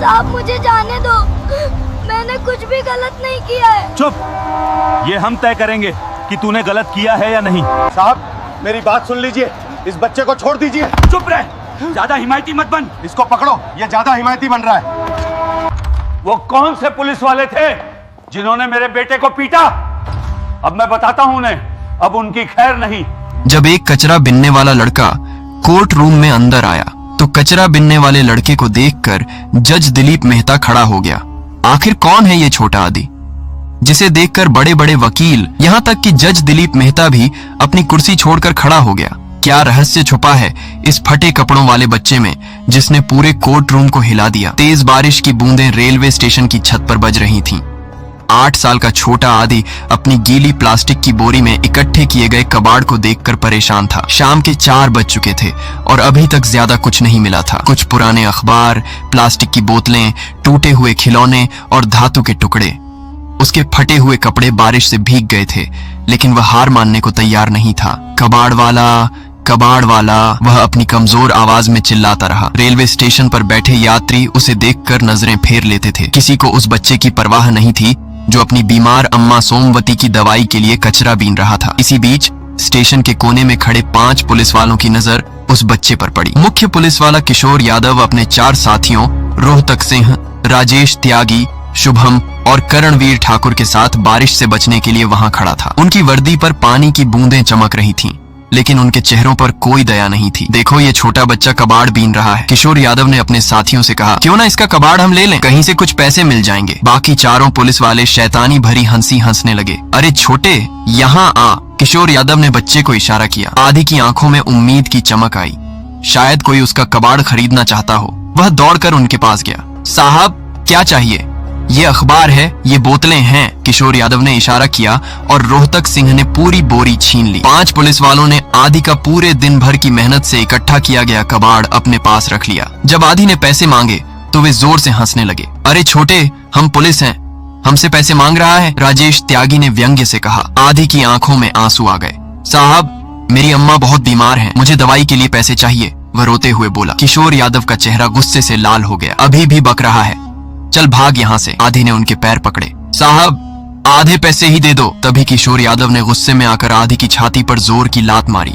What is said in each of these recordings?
साहब मुझे जाने दो, मैंने कुछ भी गलत नहीं किया है। चुप, ये हम तय करेंगे कि तूने गलत किया है या नहीं। साहब मेरी बात सुन लीजिए, इस बच्चे को छोड़ दीजिए। चुप रह, ज्यादा हिमायती मत बन। इसको पकड़ो, ये ज्यादा हिमायती बन रहा है। वो कौन से पुलिस वाले थे जिन्होंने मेरे बेटे को पीटा? अब मैं बताता हूं उन्हें, अब उनकी खैर नहीं। जब एक कचरा बिनने वाला लड़का कोर्ट रूम में अंदर आया तो कचरा बिनने वाले लड़के को देखकर जज दिलीप मेहता खड़ा हो गया। आखिर कौन है ये छोटा आदि जिसे देखकर बड़े बड़े वकील, यहाँ तक कि जज दिलीप मेहता भी अपनी कुर्सी छोड़कर खड़ा हो गया? क्या रहस्य छुपा है इस फटे कपड़ों वाले बच्चे में जिसने पूरे कोर्ट रूम को हिला दिया? तेज बारिश की बूंदें रेलवे स्टेशन की छत पर बज रही थीं। 8 साल का छोटा आदि अपनी गीली प्लास्टिक की बोरी में इकट्ठे किए गए कबाड़ को देखकर परेशान था। शाम के 4 बज चुके थे और अभी तक ज्यादा कुछ नहीं मिला था। कुछ पुराने अखबार, प्लास्टिक की बोतलें, टूटे हुए खिलौने और धातु के टुकड़े। उसके फटे हुए कपड़े बारिश से भीग गए थे, लेकिन वह हार मानने को तैयार नहीं था। कबाड़ वाला, वह अपनी कमजोर आवाज में चिल्लाता रहा। रेलवे स्टेशन पर बैठे यात्री उसे देखकर नजरें फेर लेते थे। किसी को उस बच्चे की परवाह नहीं थी जो अपनी बीमार अम्मा सोमवती की दवाई के लिए कचरा बीन रहा था। इसी बीच स्टेशन के कोने में खड़े 5 पुलिस वालों की नजर उस बच्चे पर पड़ी। मुख्य पुलिस वाला किशोर यादव अपने 4 साथियों रोहतक सिंह, राजेश त्यागी, शुभम और करणवीर ठाकुर के साथ बारिश से बचने के लिए वहां खड़ा था। उनकी वर्दी पर पानी की बूंदें चमक रही थीं, लेकिन उनके चेहरों पर कोई दया नहीं थी। देखो, ये छोटा बच्चा कबाड़ बीन रहा है। किशोर यादव ने अपने साथियों से कहा, क्यों ना इसका कबाड़ हम ले लें, कहीं से कुछ पैसे मिल जाएंगे। बाकी चारों पुलिस वाले शैतानी भरी हंसी हंसने लगे। अरे छोटे, यहाँ आ। किशोर यादव ने बच्चे को इशारा किया। आदि की आंखों में उम्मीद की चमक आई। शायद कोई उसका कबाड़ खरीदना चाहता हो। वह दौड़कर उनके पास गया। साहब, क्या चाहिए? ये अखबार है, ये बोतलें हैं। किशोर यादव ने इशारा किया और रोहतक सिंह ने पूरी बोरी छीन ली। 5 पुलिस वालों ने आदि का पूरे दिन भर की मेहनत से इकट्ठा किया गया कबाड़ अपने पास रख लिया। जब आदि ने पैसे मांगे तो वे जोर से हंसने लगे। अरे छोटे, हम पुलिस हैं, हमसे पैसे मांग रहा है, राजेश त्यागी ने व्यंग्य से कहा। आदि की आंखों में आंसू आ गए। साहब, मेरी अम्मा बहुत बीमार है, मुझे दवाई के लिए पैसे चाहिए, वह रोते हुए बोला। किशोर यादव का चेहरा गुस्से से लाल हो गया। अभी भी बक रहा है, चल भाग यहाँ से। आदि ने उनके पैर पकड़े। साहब, आधे पैसे ही दे दो। तभी किशोर यादव ने गुस्से में आकर आदि की छाती पर जोर की लात मारी।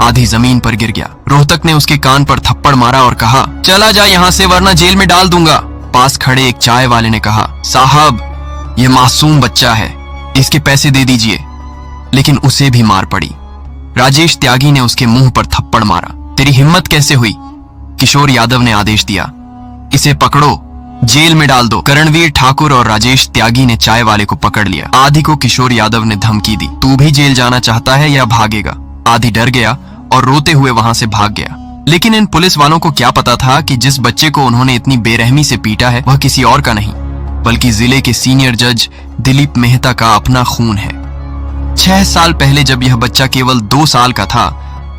आदि जमीन पर गिर गया। रोहतक ने उसके कान पर थप्पड़ मारा और कहा, चला जा यहाँ से वरना जेल में डाल दूंगा। पास खड़े एक चाय वाले ने कहा, साहब, ये मासूम बच्चा है, इसके पैसे दे दीजिए। लेकिन उसे भी मार पड़ी। राजेश त्यागी ने उसके मुंह पर थप्पड़ मारा। तेरी हिम्मत कैसे हुई? किशोर यादव ने आदेश दिया, इसे पकड़ो, जेल में डाल दो। करणवीर ठाकुर और राजेश त्यागी ने चाय वाले को पकड़ लिया। आदि को किशोर यादव ने धमकी दी, तू भी जेल जाना चाहता है या भागेगा? आदि डर गया और रोते हुए वहां से भाग गया। लेकिन इन पुलिस वालों को क्या पता था कि जिस बच्चे को उन्होंने इतनी बेरहमी से पीटा है वह किसी और का नहीं बल्कि जिले के सीनियर जज दिलीप मेहता का अपना खून है। 6 साल पहले जब यह बच्चा केवल 2 साल का था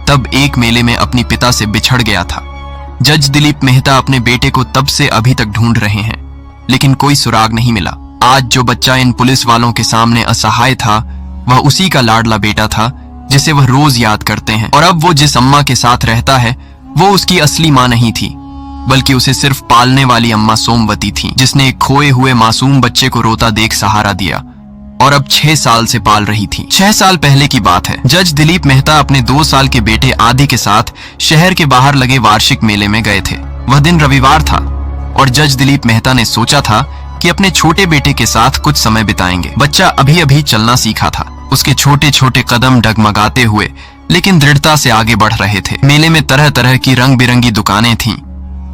तब एक मेले में अपनी पिता से बिछड़ गया था। जज दिलीप मेहता अपने बेटे को तब से अभी तक ढूंढ रहे हैं, लेकिन कोई सुराग नहीं मिला। आज जो बच्चा इन पुलिस वालों के सामने असहाय था वह उसी का लाडला बेटा था जिसे वह रोज याद करते हैं। और अब वो जिस अम्मा के साथ रहता है वो उसकी असली माँ नहीं थी बल्कि उसे सिर्फ पालने वाली अम्मा सोमवती थी, जिसने एक खोए हुए मासूम बच्चे को रोता देख सहारा दिया और अब 6 साल से पाल रही थी। 6 साल पहले की बात है। जज दिलीप मेहता अपने 2 साल के बेटे आदि के साथ शहर के बाहर लगे वार्षिक मेले में गए थे। वह दिन रविवार था और जज दिलीप मेहता ने सोचा था कि अपने छोटे बेटे के साथ कुछ समय बिताएंगे। बच्चा अभी अभी चलना सीखा था। उसके छोटे छोटे कदम डगमगाते हुए लेकिन दृढ़ता से आगे बढ़ रहे थे। मेले में तरह तरह की रंग बिरंगी दुकानें थीं,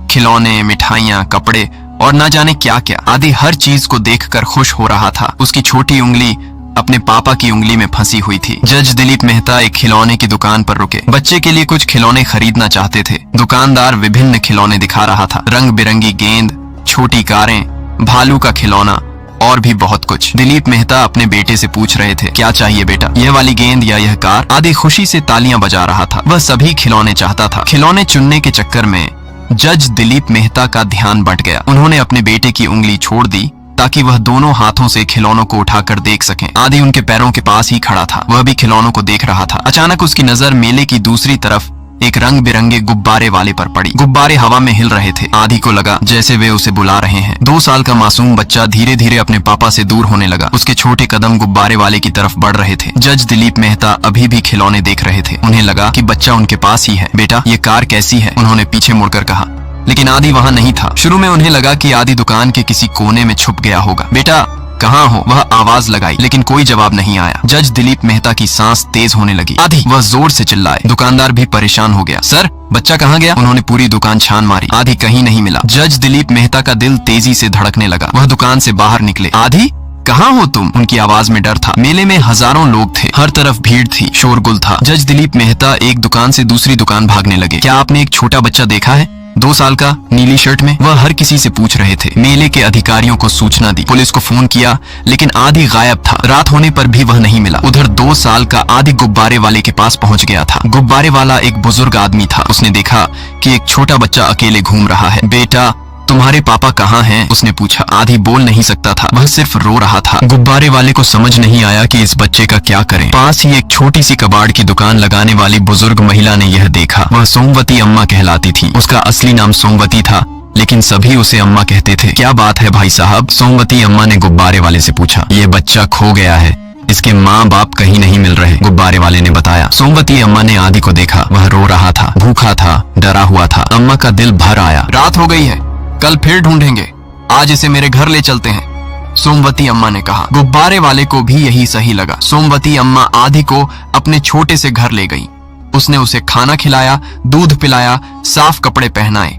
खिलौने, मिठाइयां, कपड़े और न जाने क्या क्या। आदि हर चीज को देखकर खुश हो रहा था। उसकी छोटी उंगली अपने पापा की उंगली में फंसी हुई थी। जज दिलीप मेहता एक खिलौने की दुकान पर रुके। बच्चे के लिए कुछ खिलौने खरीदना चाहते थे। दुकानदार विभिन्न खिलौने दिखा रहा था, रंग बिरंगी गेंद, छोटी कारें, भालू का खिलौना और भी बहुत कुछ। दिलीप मेहता अपने बेटे से पूछ रहे थे, क्या चाहिए बेटा, यह वाली गेंद या यह कार? आदि खुशी से तालियां बजा रहा था। वह सभी खिलौने चाहता था। खिलौने चुनने के चक्कर में जज दिलीप मेहता का ध्यान बट गया। उन्होंने अपने बेटे की उंगली छोड़ दी ताकि वह दोनों हाथों से खिलौनों को उठाकर देख सकें। आदि उनके पैरों के पास ही खड़ा था, वह भी खिलौनों को देख रहा था। अचानक उसकी नजर मेले की दूसरी तरफ एक रंग बिरंगे गुब्बारे वाले पर पड़ी। गुब्बारे हवा में हिल रहे थे। आदि को लगा जैसे वे उसे बुला रहे हैं। 2 साल का मासूम बच्चा धीरे धीरे अपने पापा से दूर होने लगा। उसके छोटे कदम गुब्बारे वाले की तरफ बढ़ रहे थे। जज दिलीप मेहता अभी भी खिलौने देख रहे थे। उन्हें लगा कि बच्चा उनके पास ही है। बेटा, ये कार कैसी है? उन्होंने पीछे मुड़कर कहा, लेकिन आदि वहाँ नहीं था। शुरू में उन्हें लगा कि आदि दुकान के किसी कोने में छुप गया होगा। बेटा कहाँ हो? वह आवाज लगाई, लेकिन कोई जवाब नहीं आया। जज दिलीप मेहता की सांस तेज होने लगी। आदि, वह जोर से चिल्लाए। दुकानदार भी परेशान हो गया। सर, बच्चा कहाँ गया? उन्होंने पूरी दुकान छान मारी। आदि कहीं नहीं मिला। जज दिलीप मेहता का दिल तेजी से धड़कने लगा। वह दुकान से बाहर निकले। आदि, कहाँ हो तुम? उनकी आवाज में डर था। मेले में हजारों लोग थे। हर तरफ भीड़ थी, शोरगुल था। जज दिलीप मेहता एक दुकान से दूसरी दुकान भागने लगे। क्या आपने एक छोटा बच्चा देखा है? 2 साल का, नीली शर्ट में? वह हर किसी से पूछ रहे थे। मेले के अधिकारियों को सूचना दी, पुलिस को फोन किया, लेकिन आदि गायब था। रात होने पर भी वह नहीं मिला। उधर 2 साल का आदि गुब्बारे वाले के पास पहुंच गया था। गुब्बारे वाला एक बुजुर्ग आदमी था। उसने देखा कि एक छोटा बच्चा अकेले घूम रहा है। बेटा, तुम्हारे पापा कहाँ हैं? उसने पूछा। आदि बोल नहीं सकता था, वह सिर्फ रो रहा था। गुब्बारे वाले को समझ नहीं आया कि इस बच्चे का क्या करें। पास ही एक छोटी सी कबाड़ की दुकान लगाने वाली बुजुर्ग महिला ने यह देखा। वह सोमवती अम्मा कहलाती थी। उसका असली नाम सोमवती था, लेकिन सभी उसे अम्मा कहते थे। क्या बात है भाई साहब? सोमवती अम्मा ने गुब्बारे वाले से पूछा। ये बच्चा खो गया है, इसके माँ बाप कहीं नहीं मिल रहे, गुब्बारे वाले ने बताया। सोमवती अम्मा ने आदि को देखा। वह रो रहा था, भूखा था, डरा हुआ था। अम्मा का दिल भर आया। रात हो गई है, कल फिर ढूंढेंगे, आज इसे मेरे घर ले चलते हैं, सोमवती अम्मा ने कहा। गुब्बारे वाले को भी यही सही लगा। सोमवती अम्मा आदि को अपने छोटे से घर ले गई। उसने उसे खाना खिलाया, दूध पिलाया, साफ कपड़े पहनाए।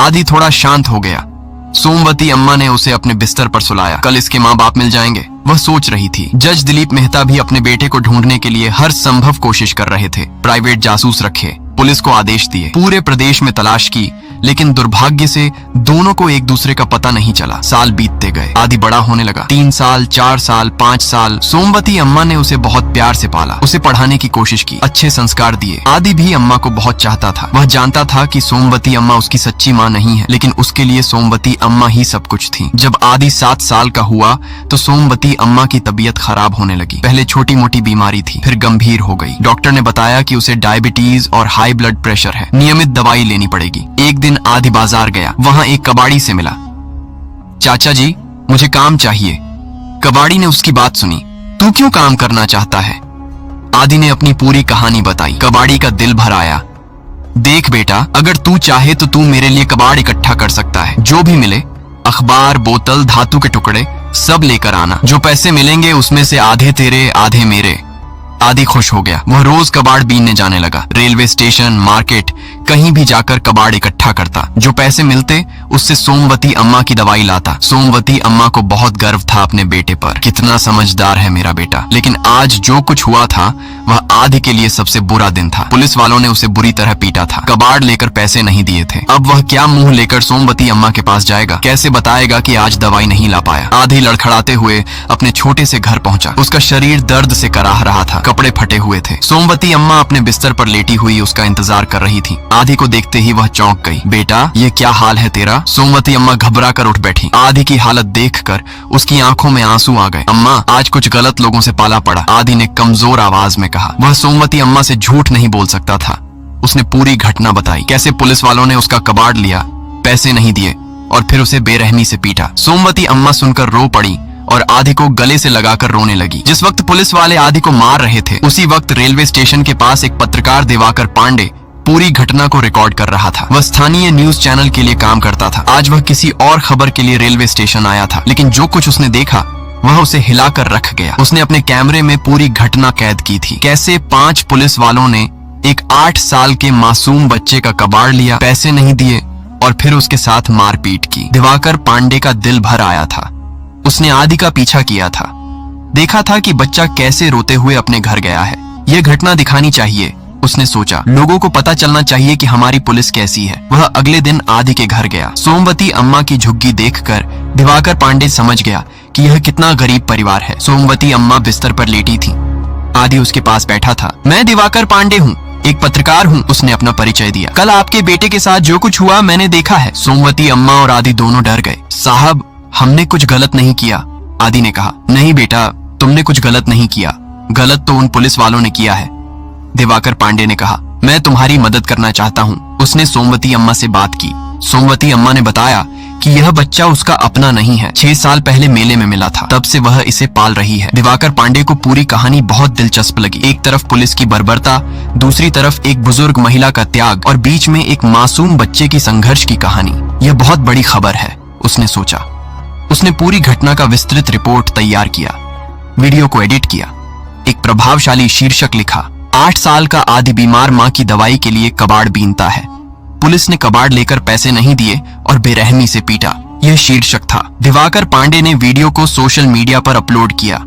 आदि थोड़ा शांत हो गया। सोमवती अम्मा ने उसे अपने बिस्तर पर सुलाया। कल इसके माँ बाप मिल जाएंगे, वह सोच रही थी। जज दिलीप मेहता भी अपने बेटे को ढूंढने के लिए हर संभव कोशिश कर रहे थे। प्राइवेट जासूस रखे, पुलिस को आदेश दिए, पूरे प्रदेश में तलाश की, लेकिन दुर्भाग्य से दोनों को एक दूसरे का पता नहीं चला। साल बीतते गए। आदि बड़ा होने लगा। 3 साल, 4 साल, 5 साल। सोमवती अम्मा ने उसे बहुत प्यार से पाला, उसे पढ़ाने की कोशिश की, अच्छे संस्कार दिए। आदि भी अम्मा को बहुत चाहता था। वह जानता था कि सोमवती अम्मा उसकी सच्ची माँ नहीं है, लेकिन उसके लिए सोमवती अम्मा ही सब कुछ थी। जब आदि 7 साल का हुआ तो सोमवती अम्मा की तबीयत खराब होने लगी। पहले छोटी मोटी बीमारी थी, फिर गंभीर हो गई। डॉक्टर ने बताया कि उसे डायबिटीज और हाई ब्लड प्रेशर है, नियमित दवाई लेनी पड़ेगी। एक दिन आदि बाजार गया। वहां एक कबाड़ी से मिला। चाचा जी, मुझे काम चाहिए। कबाड़ी ने उसकी बात सुनी। तू क्यों काम करना चाहता है? आदि ने अपनी पूरी कहानी बताई। कबाड़ी का दिल भर आया। देख बेटा, अगर तू चाहे तो तू मेरे लिए कबाड़ इकट्ठा कर सकता है। जो भी मिले, अखबार, बोतल, धातु के टुकड़े, सब लेकर आना। जो पैसे मिलेंगे उसमें से आधे तेरे, आधे मेरे। आदि खुश हो गया। वह रोज कबाड़ बीनने जाने लगा। रेलवे स्टेशन, मार्केट, कहीं भी जाकर कबाड़ इकट्ठा करता। जो पैसे मिलते उससे सोमवती अम्मा की दवाई लाता। सोमवती अम्मा को बहुत गर्व था अपने बेटे पर। कितना समझदार है मेरा बेटा। लेकिन आज जो कुछ हुआ था वह आदि के लिए सबसे बुरा दिन था। पुलिस वालों ने उसे बुरी तरह पीटा था। कबाड़ लेकर पैसे नहीं दिए थे। अब वह क्या मुंह लेकर सोमवती अम्मा के पास जाएगा? कैसे बताएगा कि आज दवाई नहीं ला पाया? आदि लड़खड़ाते हुए अपने छोटे से घर पहुंचा। उसका शरीर दर्द से कराह रहा था, कपड़े फटे हुए थे। सोमवती अम्मा अपने बिस्तर पर लेटी हुई उसका इंतजार कर रही थी। आदि को देखते ही वह चौंक गई। बेटा, ये क्या हाल है तेरा? सोमवती अम्मा घबरा कर उठ बैठी। आदि की हालत देखकर उसकी आंखों में आंसू आ गए। अम्मा, आज कुछ गलत लोगों से पाला पड़ा, आदि ने कमजोर आवाज में कहा। वह सोमवती अम्मा से झूठ नहीं बोल सकता था। उसने पूरी घटना बताई, कैसे पुलिस वालों ने उसका कबाड़ लिया, पैसे नहीं दिए और फिर उसे बेरहमी से पीटा। सोमवती अम्मा सुनकर रो पड़ी और आदि को गले से लगाकर रोने लगी। जिस वक्त पुलिस वाले आदि को मार रहे थे, उसी वक्त रेलवे स्टेशन के पास एक पत्रकार दिवाकर पांडे पूरी घटना को रिकॉर्ड कर रहा था। वह स्थानीय न्यूज चैनल के लिए काम करता था। आज वह किसी और खबर के लिए रेलवे स्टेशन आया था, लेकिन जो कुछ उसने देखा वह उसे हिलाकर रख गया। उसने अपने कैमरे में पूरी घटना कैद की थी। कैसे 5 पुलिस वालों ने एक 8 साल के मासूम बच्चे का कबाड़ लिया, पैसे नहीं दिए और फिर उसके साथ मारपीट की। दिवाकर पांडे का दिल भर आया था। उसने आदि का पीछा किया था, देखा था कि बच्चा कैसे रोते हुए अपने घर गया है। यह घटना दिखानी चाहिए, उसने सोचा। लोगों को पता चलना चाहिए कि हमारी पुलिस कैसी है। वह अगले दिन आदि के घर गया। सोमवती अम्मा की झुग्गी देखकर दिवाकर पांडे समझ गया कि यह कितना गरीब परिवार है। सोमवती अम्मा बिस्तर पर लेटी थी। आदि उसके पास बैठा था। मैं दिवाकर पांडे हूँ, एक पत्रकार हूँ, उसने अपना परिचय दिया। कल आपके बेटे के साथ जो कुछ हुआ मैंने देखा है। सोमवती अम्मा और आदि दोनों डर गए। साहब, हमने कुछ गलत नहीं किया, आदि ने कहा। नहीं बेटा, तुमने कुछ गलत नहीं किया, गलत तो उन पुलिस वालों ने किया है, दिवाकर पांडे ने कहा। मैं तुम्हारी मदद करना चाहता हूँ। उसने सोमवती अम्मा से बात की। सोमवती अम्मा ने बताया कि यह बच्चा उसका अपना नहीं है, 6 साल पहले मेले में मिला था, तब से वह इसे पाल रही है। दिवाकर पांडे को पूरी कहानी बहुत दिलचस्प लगी। एक तरफ पुलिस की बर्बरता, दूसरी तरफ एक बुजुर्ग महिला का त्याग और बीच में एक मासूम बच्चे की संघर्ष की कहानी। यह बहुत बड़ी खबर है, उसने सोचा। उसने पूरी घटना का विस्तृत रिपोर्ट तैयार किया, वीडियो को एडिट किया, एक प्रभावशाली शीर्षक लिखा, 8 साल का आदि बीमार मां की दवाई के लिए कबाड़ बीनता है, पुलिस ने कबाड़ लेकर पैसे नहीं दिए और बेरहमी से पीटा। यह शीर्षक था। दिवाकर पांडे ने वीडियो को सोशल मीडिया पर अपलोड किया,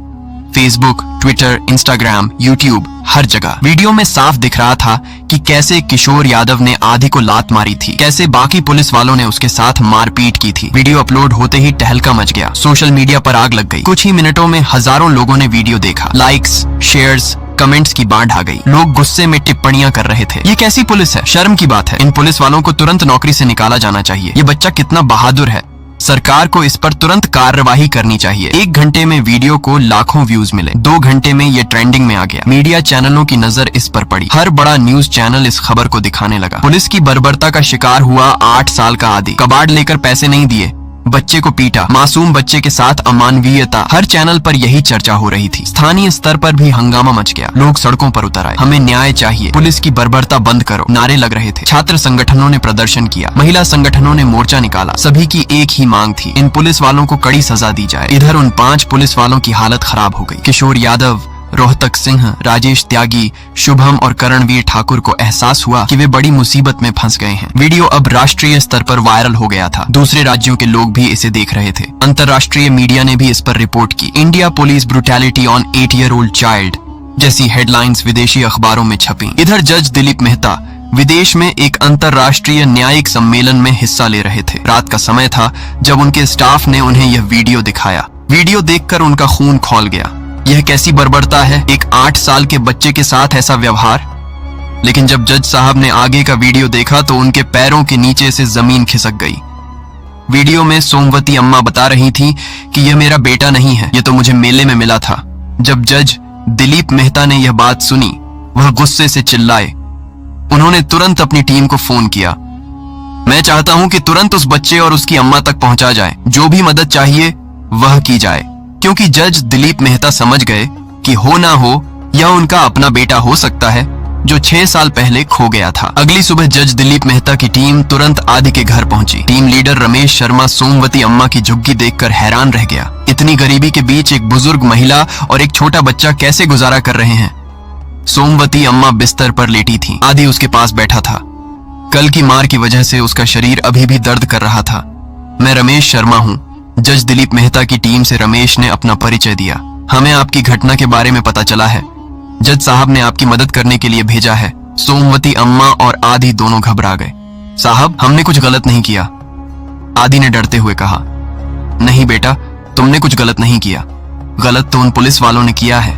फेसबुक, ट्विटर, इंस्टाग्राम, यूट्यूब, हर जगह। वीडियो में साफ दिख रहा था कि कैसे किशोर यादव ने आदि को लात मारी थी, कैसे बाकी पुलिस वालों ने उसके साथ मारपीट की थी। वीडियो अपलोड होते ही तहलका मच गया, सोशल मीडिया पर आग लग गई। कुछ ही मिनटों में हजारों लोगों ने वीडियो देखा, लाइक्स, शेयर्स, कमेंट्स की बाढ़ आ गई। लोग गुस्से में टिप्पणियां कर रहे थे, ये कैसी पुलिस है, शर्म की बात है, इन पुलिस वालों को तुरंत नौकरी से निकाला जाना चाहिए, ये बच्चा कितना बहादुर है, सरकार को इस पर तुरंत कार्रवाई करनी चाहिए। 1 घंटे में वीडियो को लाखों व्यूज मिले, 2 घंटे में ये ट्रेंडिंग में आ गया। मीडिया चैनलों की नजर इस पर पड़ी, हर बड़ा न्यूज चैनल इस खबर को दिखाने लगा। पुलिस की बर्बरता का शिकार हुआ 8 साल का आदि, कबाड़ लेकर पैसे नहीं दिए, बच्चे को पीटा, मासूम बच्चे के साथ अमानवीयता, हर चैनल पर यही चर्चा हो रही थी। स्थानीय स्तर पर भी हंगामा मच गया, लोग सड़कों पर उतर आए, हमें न्याय चाहिए, पुलिस की बर्बरता बंद करो, नारे लग रहे थे। छात्र संगठनों ने प्रदर्शन किया, महिला संगठनों ने मोर्चा निकाला, सभी की एक ही मांग थी, इन पुलिस वालों को कड़ी सजा दी जाए। इधर उन 5 पुलिस वालों की हालत खराब हो गई। किशोर यादव, रोहतक सिंह, राजेश त्यागी, शुभम और करणवीर ठाकुर को एहसास हुआ कि वे बड़ी मुसीबत में फंस गए हैं। वीडियो अब राष्ट्रीय स्तर पर वायरल हो गया था, दूसरे राज्यों के लोग भी इसे देख रहे थे। अंतर्राष्ट्रीय मीडिया ने भी इस पर रिपोर्ट की। India police brutality on 8-year-old child जैसी हेडलाइंस विदेशी अखबारों में छपी। इधर जज दिलीप मेहता विदेश में एक अंतर्राष्ट्रीय न्यायिक सम्मेलन में हिस्सा ले रहे थे। रात का समय था जब उनके स्टाफ ने उन्हें यह वीडियो दिखाया। वीडियो देखकर उनका खून खौल गया। यह कैसी बर्बरता है, एक 8 साल के बच्चे के साथ ऐसा व्यवहार। लेकिन जब जज साहब ने आगे का वीडियो देखा तो उनके पैरों के नीचे से जमीन खिसक गई। वीडियो में सोमवती अम्मा बता रही थी कि यह मेरा बेटा नहीं है, यह तो मुझे मेले में मिला था। जब जज दिलीप मेहता ने यह बात सुनी, वह गुस्से से चिल्लाए। उन्होंने तुरंत अपनी टीम को फोन किया। मैं चाहता हूं कि तुरंत उस बच्चे और उसकी अम्मा तक पहुंचा जाए, जो भी मदद चाहिए वह की जाए, क्योंकि जज दिलीप मेहता समझ गए कि हो ना हो यह उनका अपना बेटा हो सकता है जो 6 साल पहले खो गया था। अगली सुबह जज दिलीप मेहता की टीम तुरंत आदि के घर पहुंची। टीम लीडर रमेश शर्मा सोमवती अम्मा की झुग्गी देखकर हैरान रह गया। इतनी गरीबी के बीच एक बुजुर्ग महिला और एक छोटा बच्चा कैसे गुजारा कर रहे हैं। सोमवती अम्मा बिस्तर पर लेटी थी, आदि उसके पास बैठा था। कल की मार की वजह से उसका शरीर अभी भी दर्द कर रहा था। मैं रमेश शर्मा हूँ। जज दिलीप मेहता की टीम से रमेश ने अपना परिचय दिया। हमें आपकी घटना के बारे में पता चला है, जज साहब ने आपकी मदद करने के लिए भेजा है। सोमवती अम्मा और आदि दोनों घबरा गए। साहब, हमने कुछ गलत नहीं किया, आदि ने डरते हुए कहा। नहीं बेटा, तुमने कुछ गलत नहीं किया, गलत तो उन पुलिस वालों ने किया है,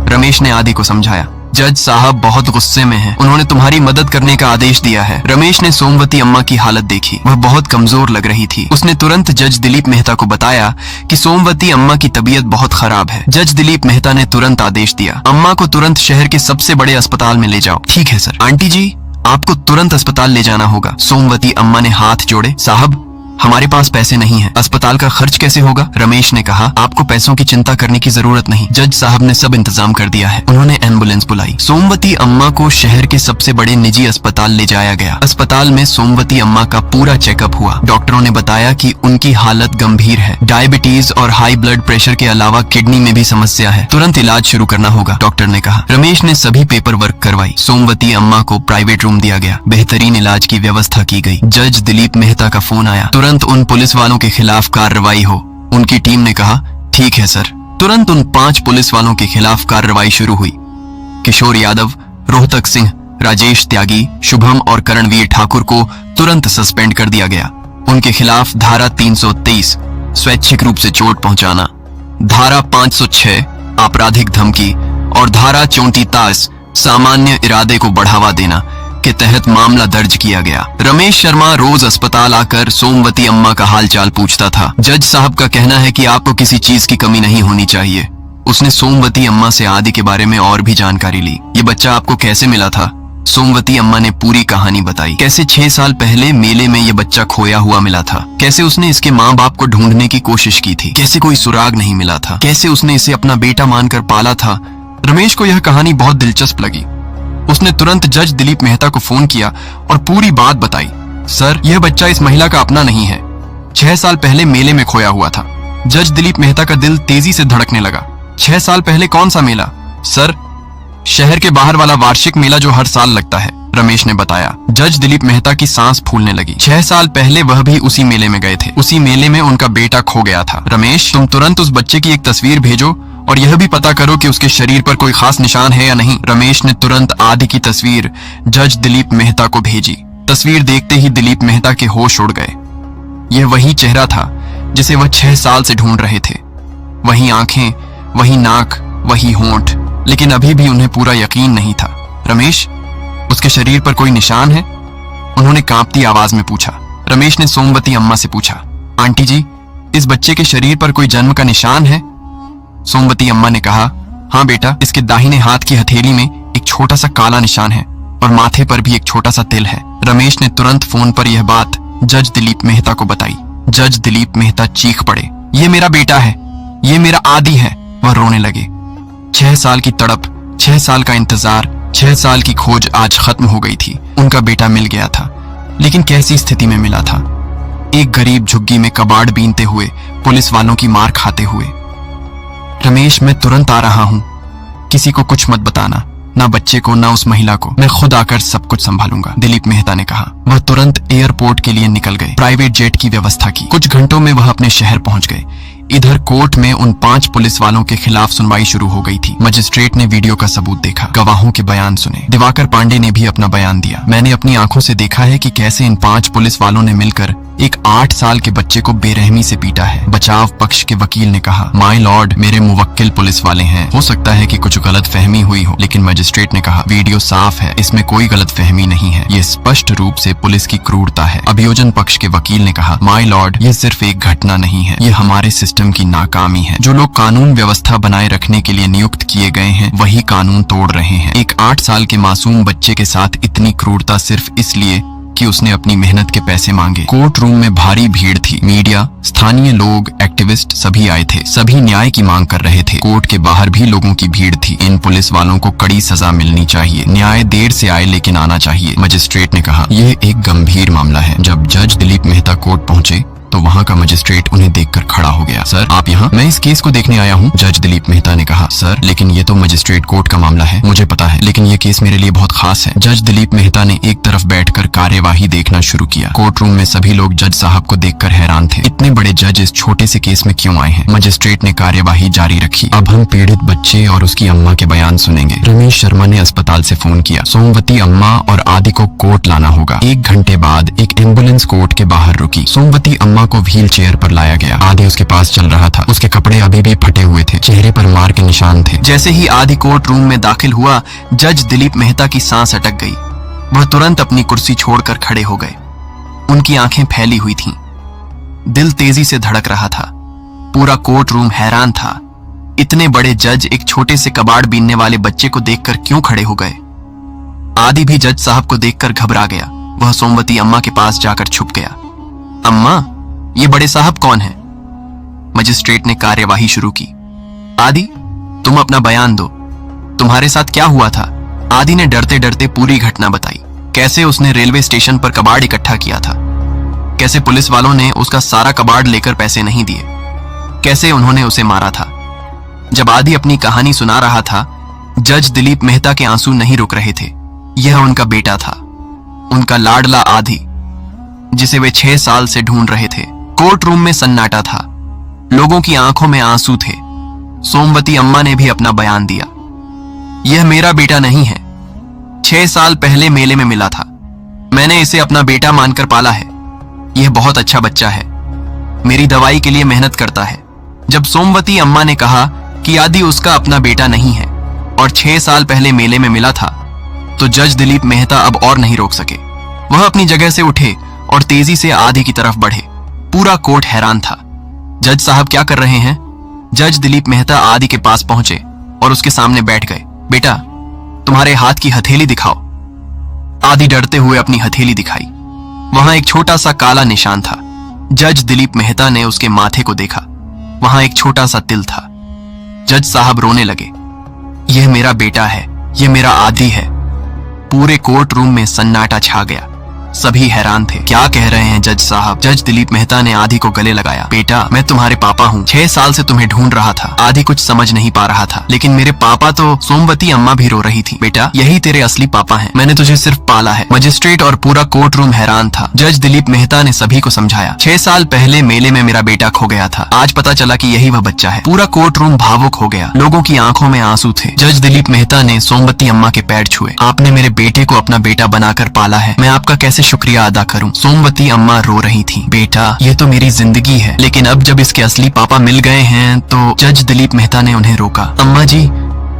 रमेश ने आदि को समझाया। जज साहब बहुत गुस्से में हैं, उन्होंने तुम्हारी मदद करने का आदेश दिया है। रमेश ने सोमवती अम्मा की हालत देखी, वह बहुत कमजोर लग रही थी। उसने तुरंत जज दिलीप मेहता को बताया कि सोमवती अम्मा की तबीयत बहुत खराब है। जज दिलीप मेहता ने तुरंत आदेश दिया, अम्मा को तुरंत शहर के सबसे बड़े अस्पताल में ले जाओ। ठीक है सर। आंटी जी, आपको तुरंत अस्पताल ले जाना होगा। सोमवती अम्मा ने हाथ जोड़े। साहब, हमारे पास पैसे नहीं है, अस्पताल का खर्च कैसे होगा? रमेश ने कहा, आपको पैसों की चिंता करने की जरूरत नहीं, जज साहब ने सब इंतजाम कर दिया है। उन्होंने एम्बुलेंस बुलाई। सोमवती अम्मा को शहर के सबसे बड़े निजी अस्पताल ले जाया गया। अस्पताल में सोमवती अम्मा का पूरा चेकअप हुआ। डॉक्टरों ने बताया कि उनकी हालत गंभीर है, डायबिटीज और हाई ब्लड प्रेशर के अलावा किडनी में भी समस्या है, तुरंत इलाज शुरू करना होगा, डॉक्टर ने कहा। रमेश ने सभी पेपर वर्क करवाई। सोमवती अम्मा को प्राइवेट रूम दिया गया, बेहतरीन इलाज की व्यवस्था की गई। जज दिलीप मेहता का फोन आया, तुरंत उन पुलिस वालों के खिलाफ कार्रवाई हो। उनकी टीम ने कहा, ठीक है सर। तुरंत उन 5 पुलिस वालों के खिलाफ कार्रवाई शुरू हुई। किशोर यादव, रोहतक सिंह, राजेश त्यागी, शुभम और करणवीर ठाकुर को तुरंत सस्पेंड कर दिया गया। उनके खिलाफ धारा 323 स्वैच्छिक रूप से चोट पहुंचाना, धारा 506 आपराधिक धमकी और धारा 34 सामान्य इरादे को बढ़ावा देना के तहत मामला दर्ज किया गया। रमेश शर्मा रोज अस्पताल आकर सोमवती अम्मा का हालचाल पूछता था। जज साहब का कहना है कि आपको किसी चीज की कमी नहीं होनी चाहिए। उसने सोमवती अम्मा से आदि के बारे में और भी जानकारी ली। ये बच्चा आपको कैसे मिला था? सोमवती अम्मा ने पूरी कहानी बताई। कैसे 6 साल पहले मेले में ये बच्चा खोया हुआ मिला था, कैसे उसने इसके माँ बाप को ढूंढने की कोशिश की थी, कैसे कोई सुराग नहीं मिला था, कैसे उसने इसे अपना बेटा मानकर पाला था। रमेश को यह कहानी बहुत दिलचस्प लगी। उसने तुरंत जज दिलीप मेहता को फोन किया और पूरी बात बताई। सर, यह बच्चा इस महिला का अपना नहीं है, 6 साल पहले मेले में खोया हुआ था। जज दिलीप मेहता का दिल तेजी से धड़कने लगा। 6 साल पहले कौन सा मेला? सर, शहर के बाहर वाला वार्षिक मेला जो हर साल लगता है, रमेश ने बताया। जज दिलीप मेहता की सांस फूलने लगी। 6 साल पहले वह भी उसी मेले में गए थे। उसी मेले में उनका बेटा खो गया था। रमेश, तुम तुरंत उस बच्चे की एक तस्वीर भेजो और यह भी पता करो कि उसके शरीर पर कोई खास निशान है या नहीं। रमेश ने तुरंत आदि की तस्वीर जज दिलीप मेहता को भेजी। तस्वीर देखते ही दिलीप मेहता के होश उड़ गए। यह वही चेहरा था जिसे वह 6 साल से ढूंढ रहे थे। वही आंखें, वही नाक, वही होंठ, लेकिन अभी भी उन्हें पूरा यकीन नहीं था। रमेश, उसके शरीर पर कोई निशान है? उन्होंने कांपती आवाज में पूछा। रमेश ने सोमवती अम्मा से पूछा, आंटी जी, इस बच्चे के शरीर पर कोई जन्म का निशान है? सोमवती अम्मा ने कहा, हाँ बेटा, इसके दाहिने हाथ की हथेली में एक छोटा सा काला निशान है और माथे पर भी एक छोटा सा तिल है। रमेश ने तुरंत फोन पर यह बात जज दिलीप मेहता को बताई। जज दिलीप मेहता चीख पड़े, ये मेरा बेटा है, ये मेरा आदि है। वह रोने लगे। 6 साल की तड़प, 6 साल का इंतजार, 6 साल की खोज आज खत्म हो गई थी। उनका बेटा मिल गया था, लेकिन कैसी स्थिति में मिला था? एक गरीब झुग्गी में कबाड़ बीनते हुए, पुलिस वालों की मार खाते हुए। रमेश, मैं तुरंत आ रहा हूं, किसी को कुछ मत बताना, ना बच्चे को ना उस महिला को, मैं खुद आकर सब कुछ संभालूंगा, दिलीप मेहता ने कहा। वह तुरंत एयरपोर्ट के लिए निकल गए। प्राइवेट जेट की व्यवस्था की। कुछ घंटों में वह अपने शहर पहुंच गए। इधर कोर्ट में उन 5 पुलिस वालों के खिलाफ सुनवाई शुरू हो गई थी। मजिस्ट्रेट ने वीडियो का सबूत देखा, गवाहों के बयान सुने। दिवाकर पांडे ने भी अपना बयान दिया। मैंने अपनी आंखों से देखा है कि कैसे इन 5 पुलिस वालों ने मिलकर एक 8 साल के बच्चे को बेरहमी से पीटा है। बचाव पक्ष के वकील ने कहा, माय लॉर्ड, मेरे मुवक्किल पुलिस वाले हैं, हो सकता है कि कुछ गलत फहमी हुई हो। लेकिन मजिस्ट्रेट ने कहा, वीडियो साफ है, इसमें कोई गलत फहमी नहीं है, ये स्पष्ट रूप से पुलिस की क्रूरता है। अभियोजन पक्ष के वकील ने कहा, माय लॉर्ड, ये सिर्फ एक घटना नहीं है, ये हमारे सिस्टम की नाकामी है। जो लोग कानून व्यवस्था बनाए रखने के लिए नियुक्त किए गए हैं, वही कानून तोड़ रहे हैं। एक 8 साल के मासूम बच्चे के साथ इतनी क्रूरता सिर्फ इसलिए कि उसने अपनी मेहनत के पैसे मांगे। कोर्ट रूम में भारी भीड़ थी। मीडिया, स्थानीय लोग, एक्टिविस्ट सभी आए थे। सभी न्याय की मांग कर रहे थे। कोर्ट के बाहर भी लोगों की भीड़ थी। इन पुलिस वालों को कड़ी सजा मिलनी चाहिए। न्याय देर से आए लेकिन आना चाहिए। मजिस्ट्रेट ने कहा, यह एक गंभीर मामला है। जब जज दिलीप मेहता कोर्ट पहुंचे तो वहां का मजिस्ट्रेट उन्हें देखकर खड़ा हो गया। सर, आप यहाँ? मैं इस केस को देखने आया हूँ, जज दिलीप मेहता ने कहा। सर, लेकिन ये तो मजिस्ट्रेट कोर्ट का मामला है, मुझे पता है, लेकिन ये केस मेरे लिए बहुत खास है। जज दिलीप मेहता ने एक तरफ बैठकर कार्यवाही देखना शुरू किया। कोर्ट रूम में सभी लोग जज साहब को देखकर हैरान थे। इतने बड़े जज इस छोटे से केस में क्यों आए हैं? मजिस्ट्रेट ने कार्यवाही जारी रखी। अब हम पीड़ित बच्चे और उसकी अम्मा के बयान सुनेंगे। रमेश शर्मा ने अस्पताल से फोन किया। सोमवती अम्मा और आदि को कोर्ट लाना होगा। 1 घंटे बाद एक एम्बुलेंस कोर्ट के बाहर रुकी। सोमवती अम्मा को व्हील चेयर पर लाया गया। आदि उसके पास चल रहा था। उसके कपड़े अभी भी फटे हुए थे, चेहरे पर मार के निशान थे। जैसे ही आदि कोर्ट रूम में दाखिल हुआ, जज दिलीप मेहता की सांस अटक गई। वह तुरंत अपनी कुर्सी छोड़कर खड़े हो गए। उनकी आंखें फैली हुई थीं। दिल तेजी से धड़क रहा था। पूरा कोर्ट रूम हैरान था। इतने बड़े जज एक छोटे से कबाड़ बीनने वाले बच्चे को देखकर क्यों खड़े हो गए? आदि भी जज साहब को देखकर घबरा गया। वह सोमवती अम्मा के पास जाकर छुप गया। अम्मा, ये बड़े साहब कौन हैं? मजिस्ट्रेट ने कार्यवाही शुरू की। आदि, तुम अपना बयान दो, तुम्हारे साथ क्या हुआ था? आदि ने डरते डरते पूरी घटना बताई। कैसे उसने रेलवे स्टेशन पर कबाड़ इकट्ठा किया था, कैसे पुलिस वालों ने उसका सारा कबाड़ लेकर पैसे नहीं दिए, कैसे उन्होंने उसे मारा था। जब आदि अपनी कहानी सुना रहा था, जज दिलीप मेहता के आंसू नहीं रुक रहे थे। यह उनका बेटा था, उनका लाडला आदि, जिसे वे 6 साल से ढूंढ रहे थे। कोर्ट रूम में सन्नाटा था। लोगों की आंखों में आंसू थे। सोमवती अम्मा ने भी अपना बयान दिया। यह मेरा बेटा नहीं है, 6 साल पहले मेले में मिला था। मैंने इसे अपना बेटा मानकर पाला है। यह बहुत अच्छा बच्चा है, मेरी दवाई के लिए मेहनत करता है। जब सोमवती अम्मा ने कहा कि आदि उसका अपना बेटा नहीं है और 6 साल पहले मेले में मिला था, तो जज दिलीप मेहता अब और नहीं रोक सके। वह अपनी जगह से उठे और तेजी से आदि की तरफ बढ़े। पूरा कोर्ट हैरान था। जज साहब क्या कर रहे हैं? जज दिलीप मेहता आदि के पास पहुंचे और उसके सामने बैठ गए। बेटा, तुम्हारे हाथ की हथेली दिखाओ। आदि डरते हुए अपनी हथेली दिखाई। वहां एक छोटा सा काला निशान था। जज दिलीप मेहता ने उसके माथे को देखा। वहां एक छोटा सा तिल था। जज साहब रोने लगे। यह मेरा बेटा है, यह मेरा आदि है। पूरे कोर्ट रूम में सन्नाटा छा गया। सभी हैरान थे। क्या कह रहे हैं जज साहब? जज दिलीप मेहता ने आदि को गले लगाया। बेटा, मैं तुम्हारे पापा हूँ। 6 साल से तुम्हें ढूंढ रहा था। आदि कुछ समझ नहीं पा रहा था, लेकिन मेरे पापा तो सोमवती अम्मा भी रो रही थी। बेटा, यही तेरे असली पापा हैं। मैंने तुझे सिर्फ पाला है। मजिस्ट्रेट और पूरा कोर्ट रूम हैरान था। जज दिलीप मेहता ने सभी को समझाया। 6 साल पहले मेले में मेरा बेटा खो गया था। आज पता चला कि यही वह बच्चा है। पूरा कोर्ट रूम भावुक हो गया। लोगों की आंखों में आंसू थे। जज दिलीप मेहता ने सोमवती अम्मा के पैर छुए। आपने मेरे बेटे को अपना बेटा बनाकर पाला है। मैं आपका कैसे शुक्रिया अदा करूं? सोमवती अम्मा रो रही थी। बेटा, ये तो मेरी जिंदगी है, लेकिन अब जब इसके असली पापा मिल गए हैं तो जज दिलीप मेहता ने उन्हें रोका। अम्मा जी,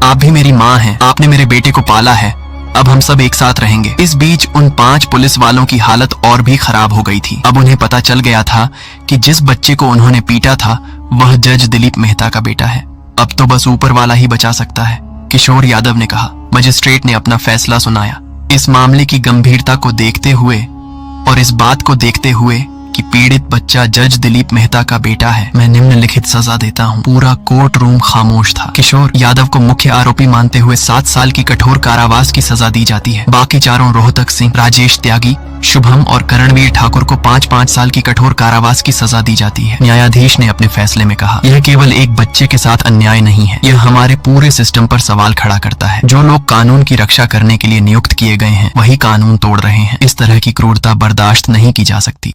आप भी मेरी माँ हैं। आपने मेरे बेटे को पाला है। अब हम सब एक साथ रहेंगे। इस बीच उन 5 पुलिस वालों की हालत और भी खराब हो गई थी। अब उन्हें पता चल गया था कि जिस बच्चे को उन्होंने पीटा था वह जज दिलीप मेहता का बेटा है। अब तो बस ऊपर वाला ही बचा सकता है, किशोर यादव ने कहा। मजिस्ट्रेट ने अपना फैसला सुनाया। इस मामले की गंभीरता को देखते हुए और इस बात को देखते हुए कि पीड़ित बच्चा जज दिलीप मेहता का बेटा है, मैं निम्नलिखित सजा देता हूँ। पूरा कोर्ट रूम खामोश था। किशोर यादव को मुख्य आरोपी मानते हुए 7 साल की कठोर कारावास की सजा दी जाती है। बाकी चारों रोहतक सिंह, राजेश त्यागी, शुभम और करणवीर ठाकुर को 5-5 साल की कठोर कारावास की सजा दी जाती है। न्यायाधीश ने अपने फैसले में कहा, यह केवल एक बच्चे के साथ अन्याय नहीं है, यह हमारे पूरे सिस्टम पर सवाल खड़ा करता है। जो लोग कानून की रक्षा करने के लिए नियुक्त किए गए हैं वही कानून तोड़ रहे हैं। इस तरह की क्रूरता बर्दाश्त नहीं की जा सकती।